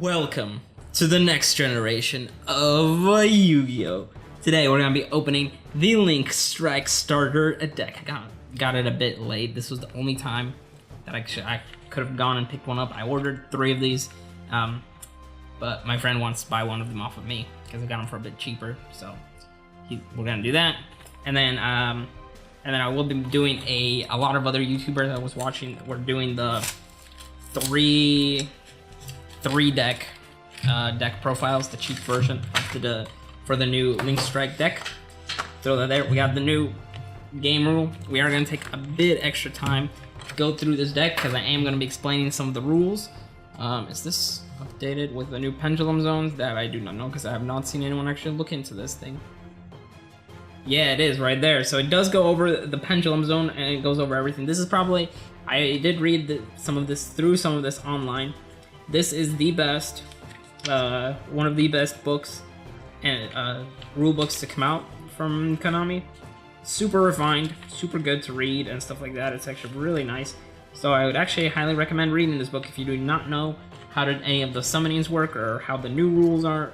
Welcome to the next generation of Yu-Gi-Oh! Today we're going to be opening the Link Strike Starter deck. I got it a bit late. This was the only time that I could have gone and picked one up. I ordered 3 of these, but my friend wants to buy one of them off of me because I got them for a bit cheaper. So we're going to do that. And then I will be doing a lot of other YouTubers I was watching. We're doing the three deck profiles, the cheap version for the new Link Strike deck. So there we got the new game rule. We are going to take a bit extra time to go through this deck because I am going to be explaining some of the rules. Is this updated with the new pendulum zones? That I do not know because I have not seen anyone actually look into this thing. Yeah, it is right there. So it does go over the pendulum zone and it goes over everything. This is probably, I did read some of this online. This is the best, one of the best books and rule books to come out from Konami. Super refined, super good to read and stuff like that. It's actually really nice. So I would actually highly recommend reading this book if you do not know how did any of the summonings work or how the new rules are.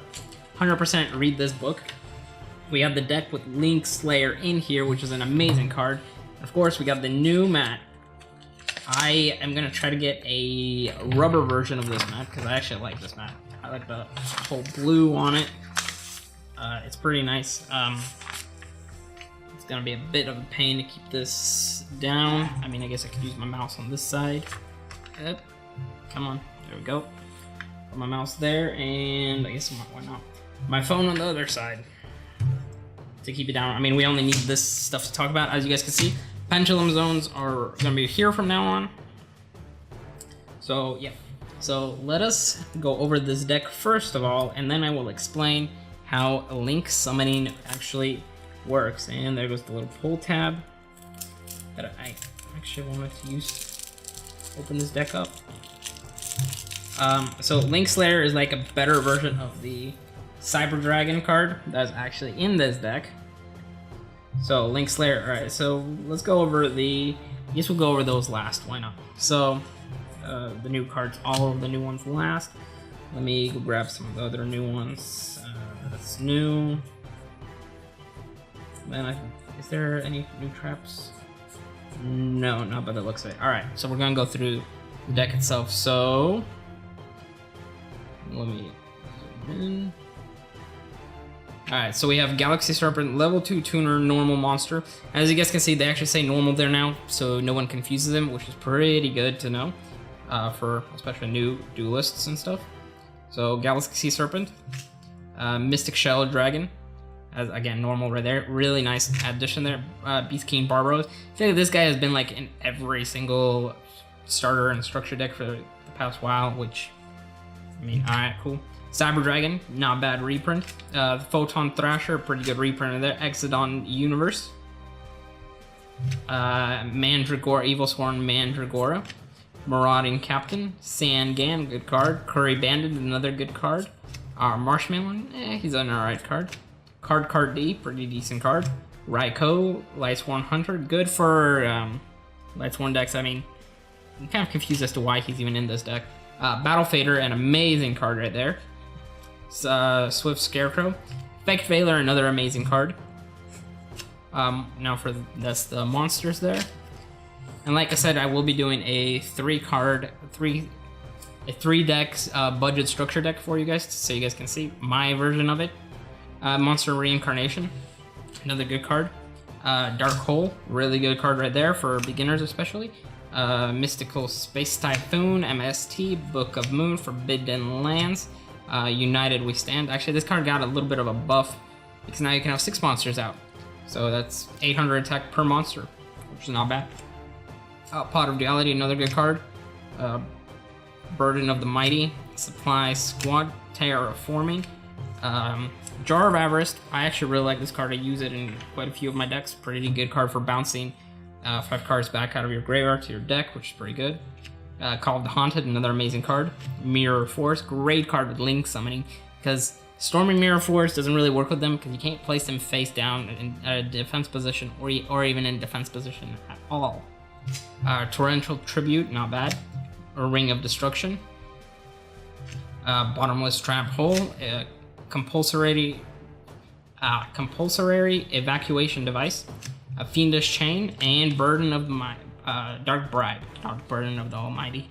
100% read this book. We have the deck with Link Slayer in here, which is an amazing card. Of course, we got the new mat. I am gonna try to get a rubber version of this mat because I actually like this mat. I like the whole blue on it. It's pretty nice. It's gonna be a bit of a pain to keep this down. I mean, I guess I could use my mouse on this side. Yep. Come on, there we go. Put my mouse there, and I guess why not? My phone on the other side to keep it down. I mean, we only need this stuff to talk about, as you guys can see. Pendulum zones are gonna be here from now on. So yeah, so let us go over this deck first of all, and then I will explain how Link summoning actually works. And there goes the little pull tab that I actually wanted to use to open this deck up. So Link Slayer is like a better version of the Cyber Dragon card that's actually in this deck. So Link Slayer, alright, so let's go over I guess we'll go over those last, why not? So, the new cards, all of the new ones last. Let me go grab some of the other new ones. That's new. Then is there any new traps? No, not by the looks of it. Alright, so we're gonna go through the deck itself. So, let me zoom in. Alright, so we have Galaxy Serpent, level 2 tuner, normal monster. As you guys can see, they actually say normal there now, so no one confuses them, which is pretty good to know, for especially new duelists and stuff. So Galaxy Serpent, Mystic Shell Dragon, as again, normal right there. Really nice addition there. Beast King Barbaros. I feel like this guy has been like in every single starter and structure deck for the past while, which, I mean, alright, cool. Cyber Dragon, not bad reprint. Photon Thrasher, pretty good reprint of there. Exodon Universe. Mandragora, Evil Sworn Mandragora. Marauding Captain. Sangan, good card. Curry Bandit, another good card. Marshmallow, he's an alright card. Card D, pretty decent card. Raikou, Lightsworn Hunter, good for Lightsworn decks. I mean, I'm kind of confused as to why he's even in this deck. Battle Fader, an amazing card right there. Swift Scarecrow. Effect Veiler, another amazing card. Now that's the monsters there. And like I said, I will be doing a 3 decks budget structure deck for you guys, so you guys can see my version of it. Monster Reincarnation, another good card. Dark Hole, really good card right there for beginners especially. Mystical Space Typhoon, MST, Book of Moon, Forbidden Lands, United We Stand. Actually, this card got a little bit of a buff because now you can have 6 monsters out. So that's 800 attack per monster, which is not bad. Pot of Duality, another good card. Burden of the Mighty, Supply Squad, Terraforming. Jar of Avarice, I actually really like this card. I use it in quite a few of my decks. Pretty good card for bouncing 5 cards back out of your graveyard to your deck, which is pretty good. Call of the Haunted, another amazing card. Mirror Force, great card with Link summoning, because Storming Mirror Force doesn't really work with them because you can't place them face down in a defense position or even in defense position at all. Torrential Tribute, not bad. Or Ring of Destruction. Bottomless trap hole, compulsory evacuation device, a fiendish chain, and burden of my dark bribe, dark burden of the almighty.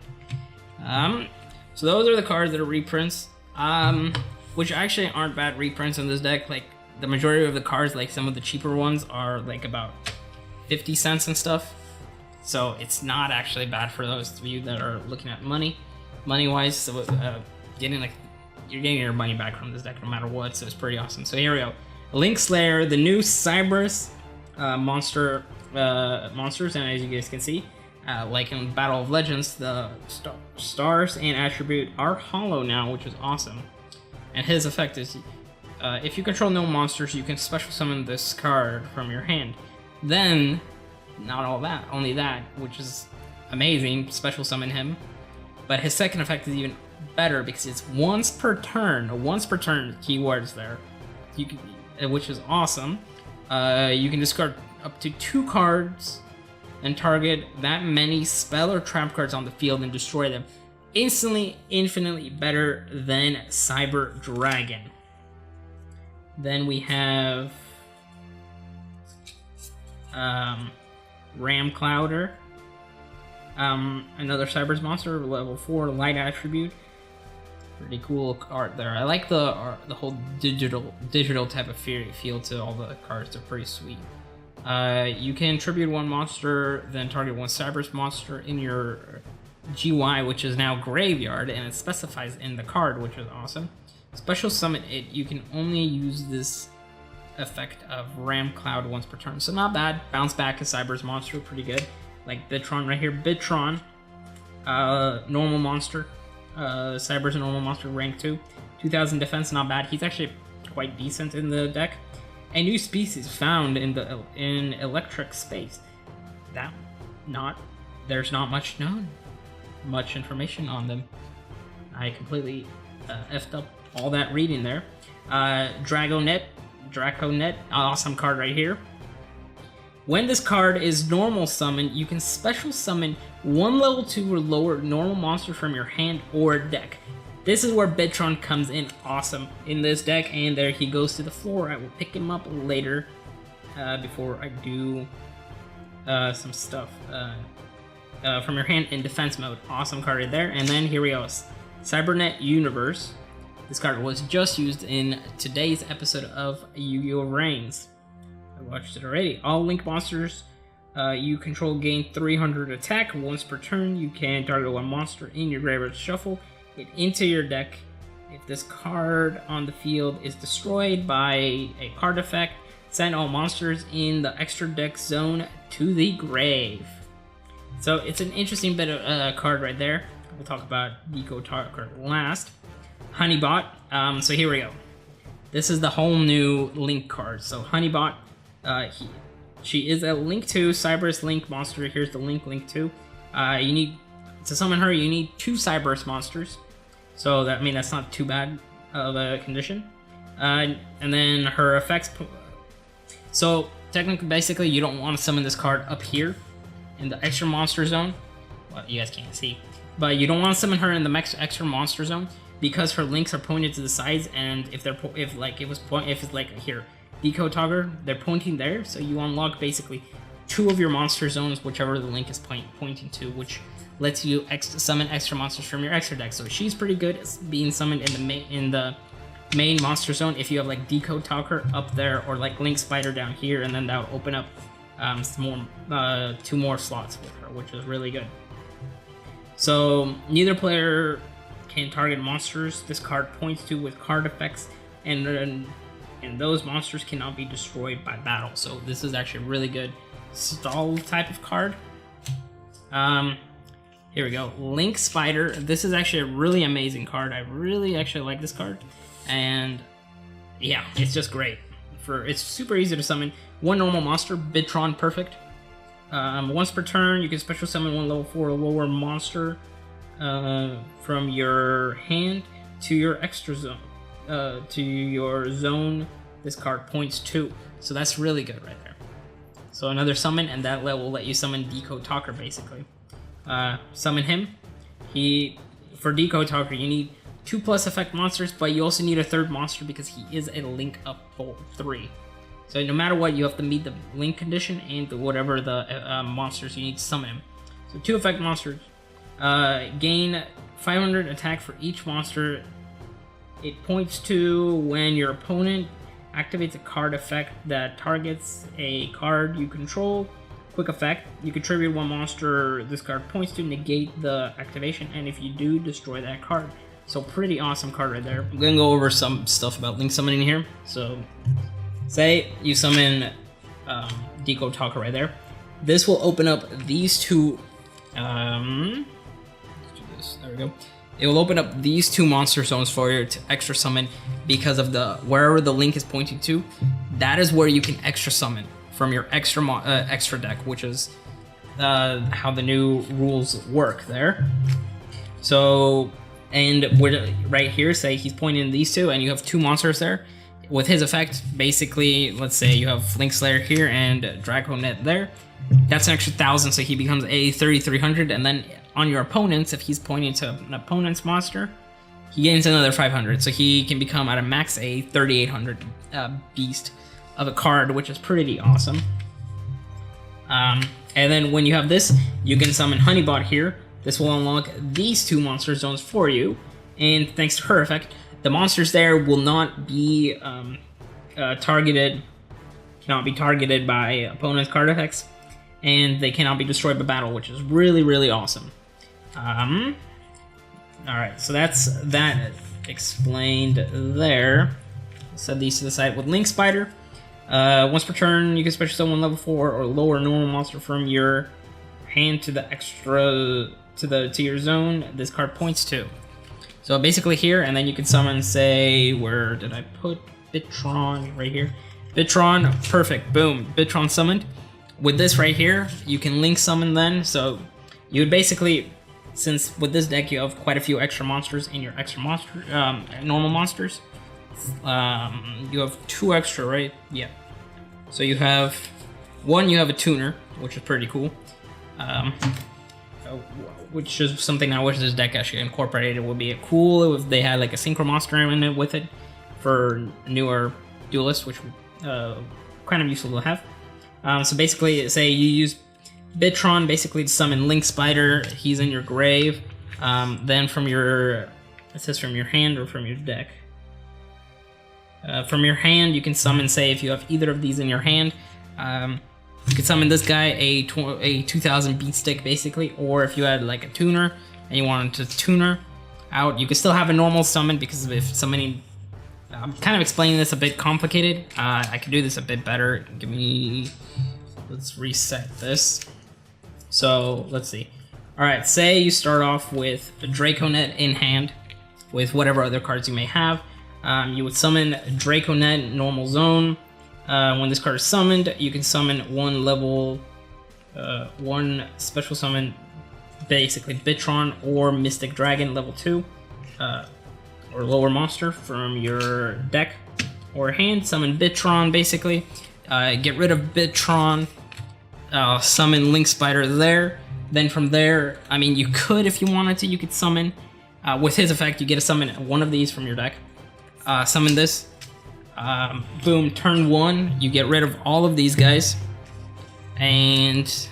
So those are the cards that are reprints, which actually aren't bad reprints in this deck. Like the majority of the cards, like some of the cheaper ones, are like about 50 cents and stuff. So it's not actually bad for those of you that are looking at money wise. So you're getting your money back from this deck no matter what. So it's pretty awesome. So here we go. Link Slayer, the new Cyberse monsters, and as you guys can see, like in Battle of Legends, the stars and attribute are hollow now, which is awesome. And his effect is, if you control no monsters, you can special summon this card from your hand. Then, not all that, only that, which is amazing, special summon him. But his second effect is even better because it's once per turn keywords there, which is awesome. You can discard up to 2 cards and target that many spell or trap cards on the field and destroy them. Instantly, infinitely better than Cyber Dragon. Then we have Ram Clouder, another Cyberse monster, level 4 light attribute. Pretty cool art there. I like the whole digital type of feel to all the cards. They're pretty sweet. You can tribute 1 monster, then target 1 Cyberse monster in your GY, which is now Graveyard, and it specifies in the card, which is awesome. Special summon it. You can only use this effect of Ram Cloud once per turn, so not bad. Bounce back a Cyberse monster, pretty good. Like Bitron right here. Bitron, normal monster. Cyberse normal monster, rank 2, 2000 defense, not bad. He's actually quite decent in the deck. A new species found in electric space. There's not much information on them. I completely effed up all that reading there. Draconet, awesome card right here. When this card is normal summoned, you can special summon 1 level 2 or lower normal monster from your hand or deck. This is where Bitron comes in awesome in this deck, and there he goes to the floor. I will pick him up later before I do some stuff from your hand in defense mode. Awesome card right there. And then here we go, Cybernet Universe. This card was just used in today's episode of Yu-Gi-Oh! Reigns. I watched it already. All Link monsters you control gain 300 attack once per turn. You can target 1 monster in your graveyard, shuffle it into your deck. If this card on the field is destroyed by a card effect, send all monsters in the extra deck zone to the grave. So it's an interesting bit of card right there. We'll talk about Deco Talker last. Honeybot. So here we go. This is the whole new Link card. So Honeybot, she is a Link 2 Cyberse Link monster. Here's the Link 2. You need to summon her. You need 2 Cyberse monsters. So that's not too bad of a condition. And then her effects. So technically, basically, you don't want to summon this card up here in the extra monster zone. Well, you guys can't see, but you don't want to summon her in the extra monster zone because her links are pointed to the sides, and if it's like here, Deco Togger, they're pointing there, so you unlock basically 2 of your monster zones, whichever the link is pointing to, which lets you summon extra monsters from your extra deck. So she's pretty good at being summoned in the main monster zone if you have like Deco Talker up there or like Link Spider down here, and then that would open up 2 more slots with her, which is really good. So neither player can target monsters this card points to with card effects, and those monsters cannot be destroyed by battle. So this is actually a really good stall type of card. Here we go, Link Spider. This is actually a really amazing card. I really actually like this card, and yeah, it's just great. It's super easy to summon. 1 normal monster, Bitron, perfect. Once per turn, you can special summon 1 level 4 or lower monster from your hand to your extra zone. To your zone this card points to. So that's really good right there. So another summon, and that will let you summon Deco Talker basically. Summon him. For Deco Talker, you need 2+ effect monsters, but you also need a third monster because he is a link up for 3. So no matter what, you have to meet the link condition and whatever the monsters you need to summon him. So 2 effect monsters. Gain 500 attack for each monster it points to when your opponent activates a card effect that targets a card you control. Quick effect, you contribute 1 monster this card points to, negate the activation, and if you do, destroy that card. So pretty awesome card right there. I'm gonna go over some stuff about link summoning here. So say you summon Deco Talker right there. This will open up these 2 let's do this. There we go. It will open up these 2 monster zones for you to extra summon because of the wherever the link is pointing to. That is where you can extra summon from your extra deck, which is how the new rules work there. So, and right here, say he's pointing these 2, and you have 2 monsters there. With his effect, basically, let's say you have Link Slayer here and Draconet there. That's an extra 1,000, so he becomes a 3,300, and then on your opponents, if he's pointing to an opponent's monster, he gains another 500, so he can become at a max a 3,800 beast of a card, which is pretty awesome. And then when you have this, you can summon Honeybot here. This will unlock these 2 monster zones for you, and thanks to her effect, the monsters there will not be targeted by opponent's card effects, and they cannot be destroyed by battle, which is really, really awesome. Alright, so that's that explained there. Set these to the side with Link Spider. Once per turn, you can special summon level 4 or lower normal monster from your hand to the extra to your zone this card points to. So basically here, and then you can summon, say, where did I put Bitron? Right here. Bitron, perfect, boom, Bitron summoned. With this right here, you can link summon then, so you would basically, since with this deck you have quite a few extra monsters in your extra monster, normal monsters, you have 2 extra, right? Yeah. So you have, 1, you have a tuner, which is pretty cool. Which is something I wish this deck actually incorporated. It would be cool if they had like a synchro monster in it with it for newer duelists, which would kind of useful to have. So basically, say you use Bitron basically to summon Link Spider. He's in your grave. Then from your, it says from your hand or from your deck. From your hand, you can summon, say, if you have either of these in your hand, you can summon this guy, a 2,000 beat stick, basically, or if you had like a tuner and you wanted to tuner out, you could still have a normal summon, because if summoning, I'm kind of explaining this a bit complicated. I could do this a bit better. Let's reset this. So, let's see. Alright, say you start off with a Draconet in hand, with whatever other cards you may have. You would summon Draconet normal zone. When this card is summoned, you can summon 1 level, 1 special summon, basically Bitron or Mystic Dragon level 2, or lower monster from your deck or hand. Summon Bitron, basically. Get rid of Bitron, summon Link Spider there. Then from there, I mean, you could, if you wanted to, you could summon, with his effect, you get to summon 1 of these from your deck. Summon this. Boom, turn 1, you get rid of all of these guys. And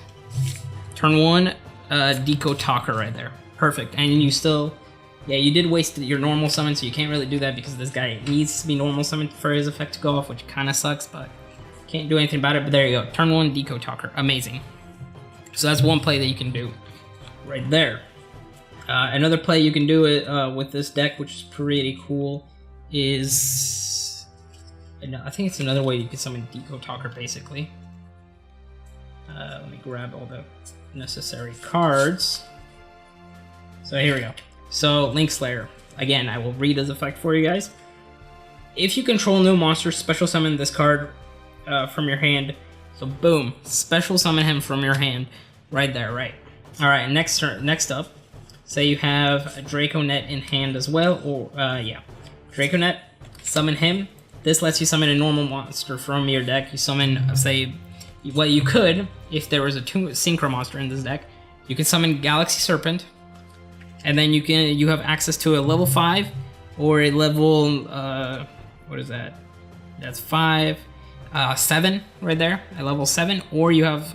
turn 1, Deco Talker right there. Perfect. And you still, yeah, you did waste your normal summon, so you can't really do that because this guy needs to be normal summoned for his effect to go off, which kind of sucks, but can't do anything about it. But there you go, turn 1, Deco Talker. Amazing. So that's one play that you can do right there. Another play you can do it with this deck, which is pretty cool, is, I think it's another way you can summon Deco Talker, basically. Let me grab all the necessary cards. So here we go. So Link Slayer. Again, I will read his effect for you guys. If you control no monster, special summon this card from your hand. So boom, special summon him from your hand. Right there, right. Alright, next up, say you have a Draconet in hand as well, or, yeah. Draconet, summon him. This lets you summon a normal monster from your deck. You summon, say, well, you could, if there was a synchro monster in this deck, you can summon Galaxy Serpent, and then you have access to a level 5 or a level, what is that? That's 5, 7 right there, a level 7, or you have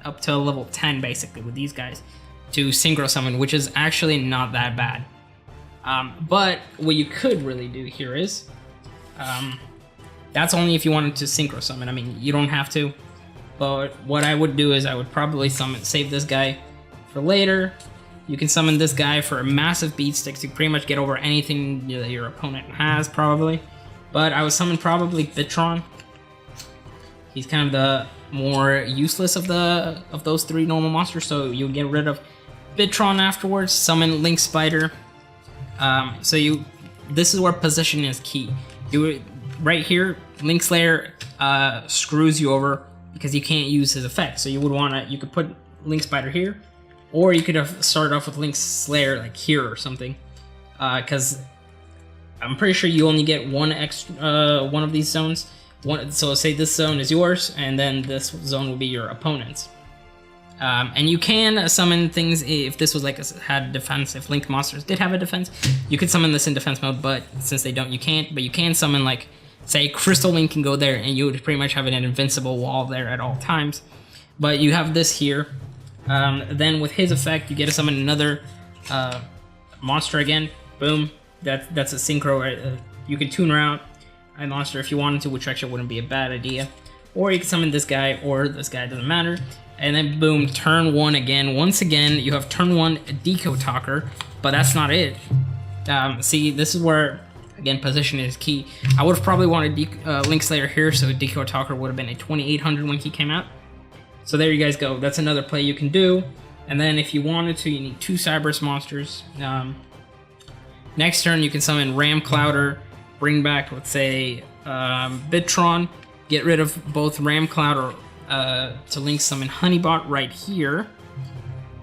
up to level 10 basically with these guys to synchro summon, which is actually not that bad. But what you could really do here is, that's only if you wanted to synchro summon. I mean, you don't have to, but what I would do is I would probably save this guy for later. You can summon this guy for a massive beat stick to pretty much get over anything that your opponent has, probably. But I would summon probably Bitron. He's kind of the more useless of those 3 normal monsters, so you get rid of Bitron afterwards. Summon Link Spider. This is where position is key. Right here, Link Slayer screws you over because you can't use his effect. So you could put Link Spider here, or you could have started off with Link Slayer like here or something, because I'm pretty sure you only get one of these zones. So say this zone is yours, and then this zone will be your opponent's. And you can summon things if this was had defense. If Link monsters did have a defense, you could summon this in defense mode, but since they don't, you can't. But you can summon, like, say Crystal Link can go there, and you would pretty much have an invincible wall there at all times. But you have this here. Then with his effect, you get to summon another monster again. Boom. That's a synchro. You can tune her out a monster if you wanted to, which actually wouldn't be a bad idea. Or you can summon this guy or this guy, doesn't matter. And then boom, turn 1 again. Once again, you have turn 1 Deco Talker, but that's not it. See, this is where, again, position is key. I would have probably wanted Link Slayer here, so Deco Talker would have been a 2800 when he came out. So there you guys go. That's another play you can do. And then if you wanted to, you need 2 Cyberse monsters. Next turn, you can summon Ram Clouder, bring back, let's say, Bitron, get rid of both Ram Clouder to Link summon Honeybot right here.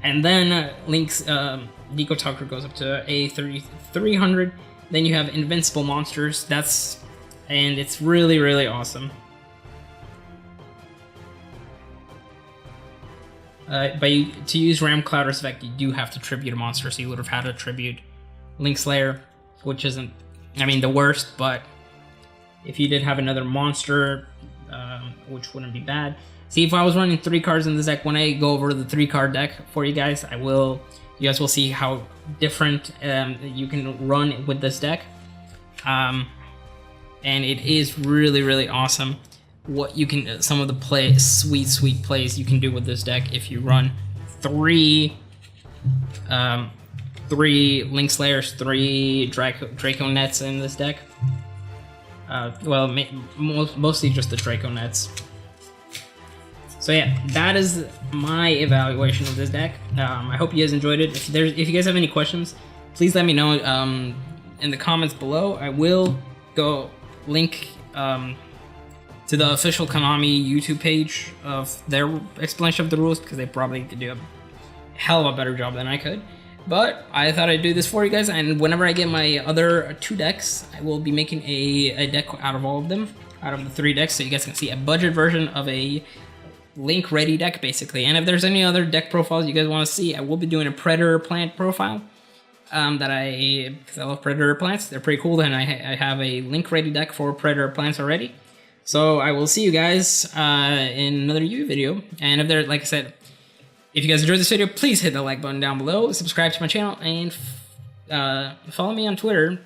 And then Link's Deco Talker goes up to a 300. Then you have Invincible Monsters. And it's really, really awesome. But to use Ram Clouder's effect, you do have to tribute a monster, so you would have had to tribute Link Slayer, which isn't, I mean, the worst, but if you did have another monster, which wouldn't be bad. See, if I was running 3 cards in this deck, when I go over the 3-card deck for you guys, you guys will see how different you can run with this deck. And it is really, really awesome what you can, some of the sweet plays you can do with this deck if you run 3 Link Slayers, 3 Draco Nets in this deck. Well, mostly just the Draco Nets. So yeah, that is my evaluation of this deck. I hope you guys enjoyed it. If you guys have any questions, please let me know in the comments below. I will go link to the official Konami YouTube page of their explanation of the rules, because they probably could do a hell of a better job than I could. But I thought I'd do this for you guys, and whenever I get my other 2 decks, I will be making a deck out of all of them, out of the 3 decks, so you guys can see a budget version of a Link ready deck, basically. And if there's any other deck profiles you guys want to see, I will be doing a Predator Plant profile, because I love Predator Plants. They're pretty cool, and I have a Link ready deck for Predator Plants already. So I will see you guys in another YouTube video, and if there, like I said, if you guys enjoyed this video, please hit the like button down below, subscribe to my channel, and follow me on Twitter,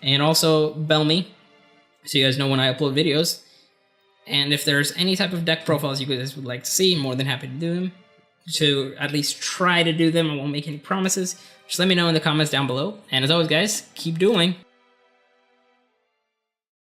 and also bell me, so you guys know when I upload videos. And if there's any type of deck profiles you guys would like to see, I'm more than happy to do them. To at least try to do them, I won't make any promises. Just let me know in the comments down below. And as always, guys, keep dueling.